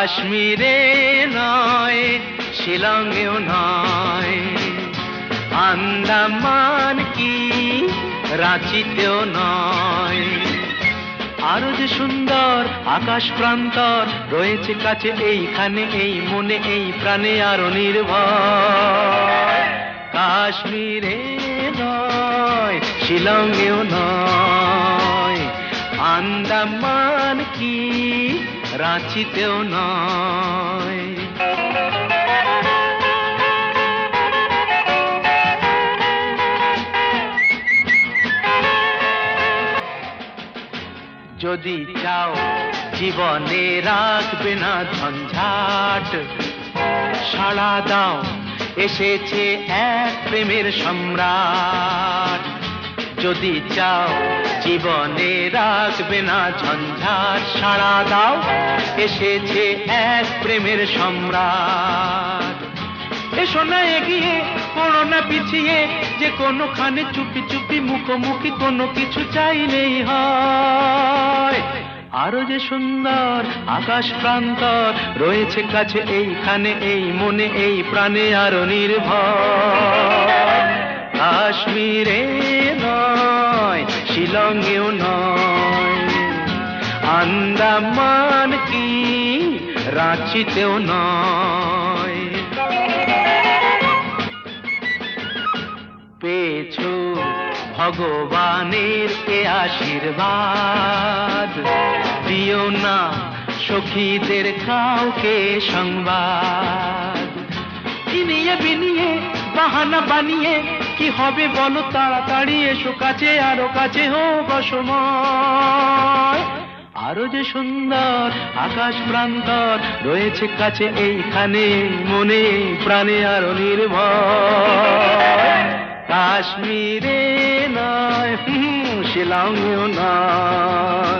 কাশ্মীরে নয়, শিলংয়েও নয়, আন্দামান কি রাঁচিতেও নয়। আরো যে সুন্দর আকাশ প্রান্তর রয়েছে কাছে এইখানে, এই মনে এই প্রাণে আরো নির্ভর। কাশ্মীরে নয়, শিলংয়েও নয়, আন্দামান কি রাঁচিতেও নয়। যদি চাও জীবনে রাখবে না ঝঞ্ঝাট, সাড়া দাও, এসেছে এক প্রেমের সম্রাট। যদি চাও জীবনে রাখবে না ঝঞ্ঝাট, সাড়া দাও, এসেছে এক প্রেমের সম্রাট। এসো না এগিয়ে, পড়ো না পিছিয়ে, যে কোনোখানে চুপি চুপি মুখোমুখি কোনো কিছু চাইলেই হয়। আরো যে সুন্দর আকাশ প্রান্তর রয়েছে কাছে এইখানে, এই মনে এই প্রাণে আরো নির্ভর। কাশ্মীরে নয়, শিলংয়েও নয়, আন্দামান কি রাঁচিতেও নয়। পেয়েছো ভগবানের এ আশীর্বাদ, দিও না সখীদের কাউকে সংবাদ। ইনিয়ে বিনিয়ে বাহানা বানিয়ে কি হবে বলো, তাড়াতাড়ি এসো কাছে, আরো কাছে হোক অসময়। আরো যে সুন্দর আকাশ প্রান্তর রয়েছে কাছে এইখানে, মনে প্রাণে আরো নির্ভর। কাশ্মীরে নয়, শিলংয়েও নয়।